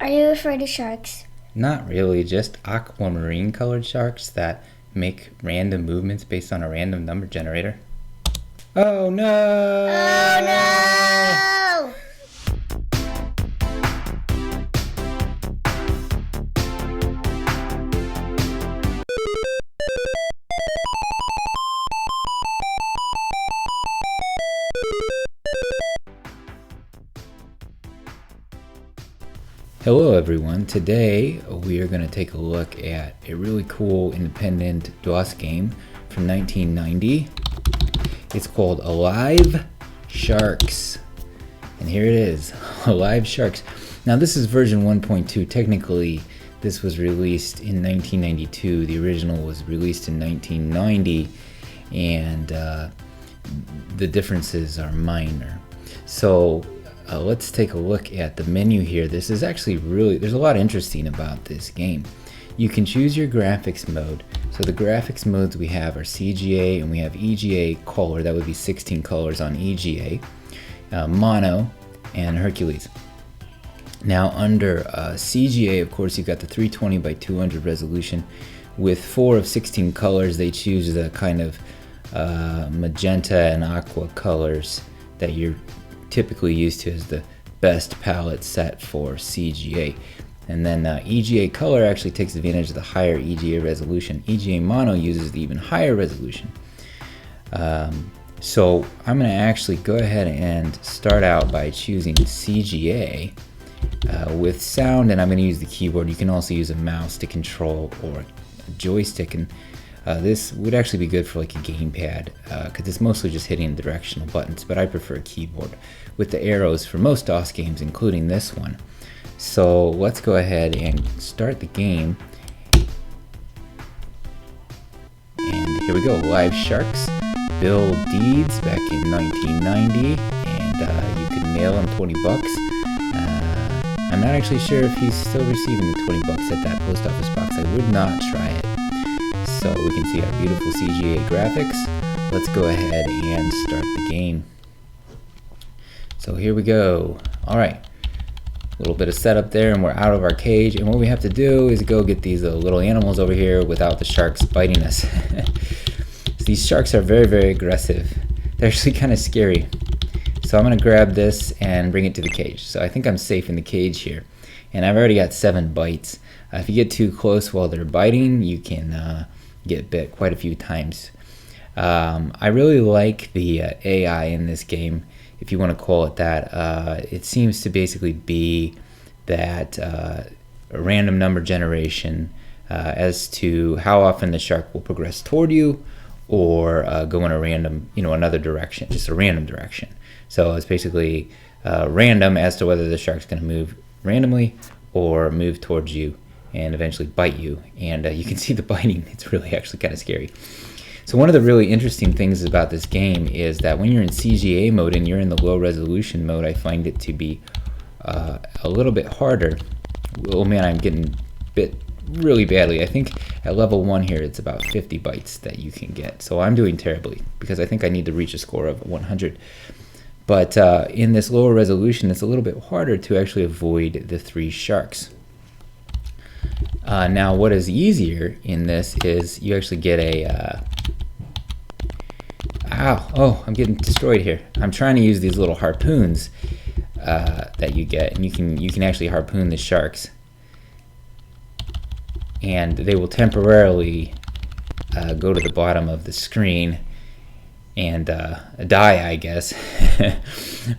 Are you afraid of sharks? Not really, just aquamarine colored sharks that make random movements based on a random number generator. Oh Oh no! no! Hello everyone, today we are going to take a look at a really cool independent DOS game from 1990. It's called Alive Sharks. And here it is, Alive Sharks. Now this is version 1.2. Technically this was released in 1992. The original was released in 1990, and the differences are minor. So let's take a look at the menu here. This is actually there's a lot interesting about this game. You can choose your graphics mode. So the graphics modes we have are CGA and we have EGA color. That would be 16 colors on EGA, mono, and Hercules. Now under CGA, of course, you've got the 320 by 200 resolution with 4 of 16 colors. They choose the kind of magenta and aqua colors that you're typically used to as the best palette set for CGA. And then EGA color actually takes advantage of the higher EGA resolution. EGA mono uses the even higher resolution. So I'm going to actually go ahead and start out by choosing CGA with sound, and I'm going to use the keyboard. You can also use a mouse to control or a joystick, and this would actually be good for like a gamepad because it's mostly just hitting the directional buttons, but I prefer a keyboard with the arrows for most DOS games, including this one. So let's go ahead and start the game. And here we go, Live Sharks. Bill Deeds back in 1990, and you can mail him 20 bucks. I'm not actually sure if he's still receiving the 20 bucks at that post office box. I would not try it. So we can see our beautiful CGA graphics. Let's go ahead and start the game. So here we go. Alright, a little bit of setup there and we're out of our cage, and what we have to do is go get these little animals over here without the sharks biting us. So these sharks are very, very aggressive. They're actually kind of scary. So I'm going to grab this and bring it to the cage. So I think I'm safe in the cage here. And I've already got 7 bites. If you get too close while they're biting, you can get bit quite a few times. I really like the AI in this game, if you want to call it that. It seems to basically be that a random number generation as to how often the shark will progress toward you or go in a random, another direction, just a random direction. So it's basically random as to whether the shark's going to move randomly or move towards you and eventually bite you. And you can see the biting. It's really actually kind of scary. So one of the really interesting things about this game is that when you're in CGA mode and you're in the low resolution mode, I find it to be a little bit harder. Oh man, I'm getting bit really badly. I think at level 1 here it's about 50 bites that you can get. So I'm doing terribly because I think I need to reach a score of 100. But in this lower resolution, it's a little bit harder to actually avoid the 3 sharks. Now what is easier in this is you actually get a oh, I'm getting destroyed here. I'm trying to use these little harpoons that you get, and you can actually harpoon the sharks, and they will temporarily go to the bottom of the screen and die, I guess.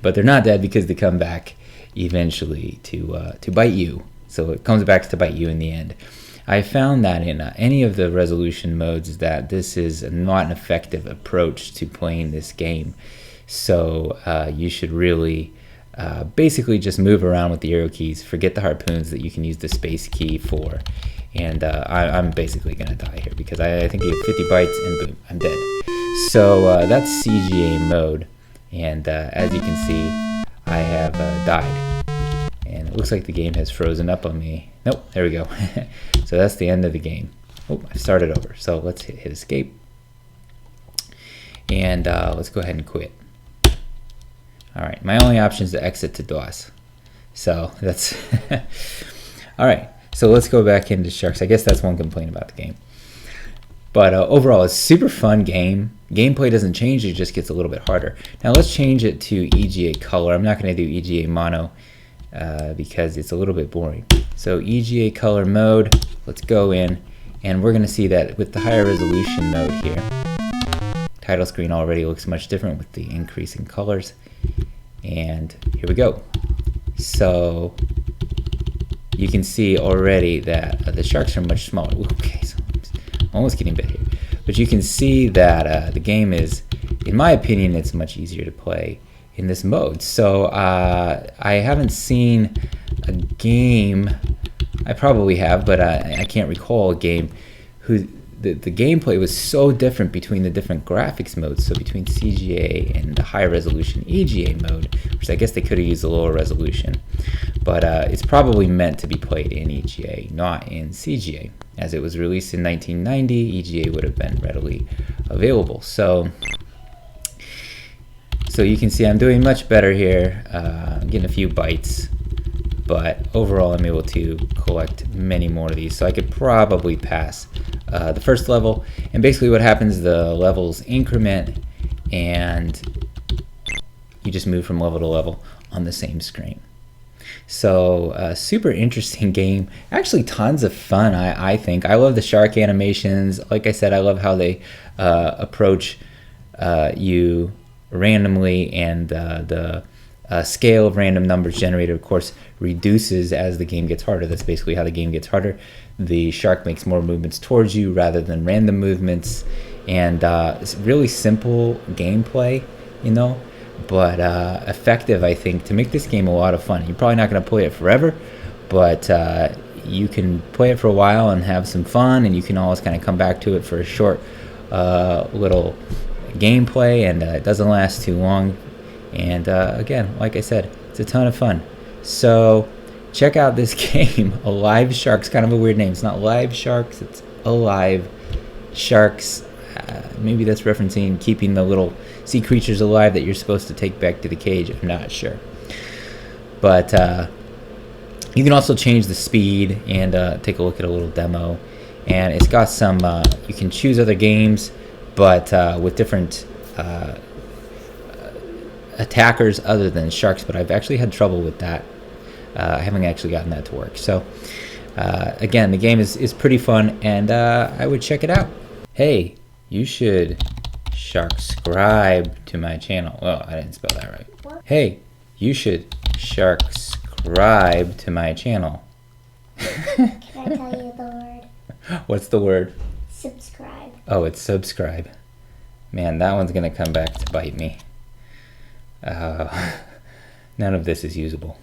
But they're not dead because they come back eventually to bite you. So it comes back to bite you in the end. I found that in any of the resolution modes that this is not an effective approach to playing this game. So you should really basically just move around with the arrow keys, forget the harpoons that you can use the space key for, and I'm basically going to die here because I think I get 50 bites and boom, I'm dead. So that's CGA mode, and as you can see, I have died. And it looks like the game has frozen up on me. Nope, there we go. So that's the end of the game. Oh, I started over. So let's hit escape. And let's go ahead and quit. Alright, my only option is to exit to DOS. So that's all right. So let's go back into sharks. I guess that's one complaint about the game. But overall, it's a super fun game. Gameplay doesn't change, it just gets a little bit harder. Now let's change it to EGA color. I'm not going to do EGA mono because it's a little bit boring. So EGA color mode, let's go in, and we're going to see that with the higher resolution mode here, title screen already looks much different with the increase in colors. And here we go. So you can see already that the sharks are much smaller. Okay, so I'm almost getting better here. But you can see that the game is, in my opinion, it's much easier to play in this mode. So I haven't seen a game, I probably have, but I can't recall a game who the gameplay was so different between the different graphics modes, so between CGA and the high resolution EGA mode, which I guess they could have used a lower resolution, but it's probably meant to be played in EGA, not in CGA. As it was released in 1990, EGA would have been readily available. So you can see I'm doing much better here. I'm getting a few bites, but overall I'm able to collect many more of these, so I could probably pass the first level. And basically what happens, the levels increment and you just move from level to level on the same screen. So super interesting game, actually tons of fun. I think I love the shark animations. Like I said, I love how they approach you randomly, and the scale of random numbers generated, of course, reduces as the game gets harder. That's basically how the game gets harder. The shark makes more movements towards you rather than random movements, and it's really simple gameplay, you know, but effective, I think, to make this game a lot of fun. You're probably not going to play it forever, but you can play it for a while and have some fun, and you can always kind of come back to it for a short little gameplay, and it doesn't last too long. And again, like I said, it's a ton of fun. So check out this game, Alive Sharks. Kind of a weird name. It's not Live Sharks, it's Alive Sharks. Maybe that's referencing keeping the little sea creatures alive that you're supposed to take back to the cage. I'm not sure. But you can also change the speed and take a look at a little demo. And it's got some, you can choose other games, but with different attackers other than sharks, but I've actually had trouble with that. I haven't actually gotten that to work. So again, the game is pretty fun, and I would check it out. Hey, you should sharkscribe to my channel. Well, I didn't spell that right. What? Hey, you should sharkscribe to my channel. Can I tell you the word? What's the word? Subscribe. Oh, it's subscribe. Man, that one's gonna come back to bite me. None of this is usable.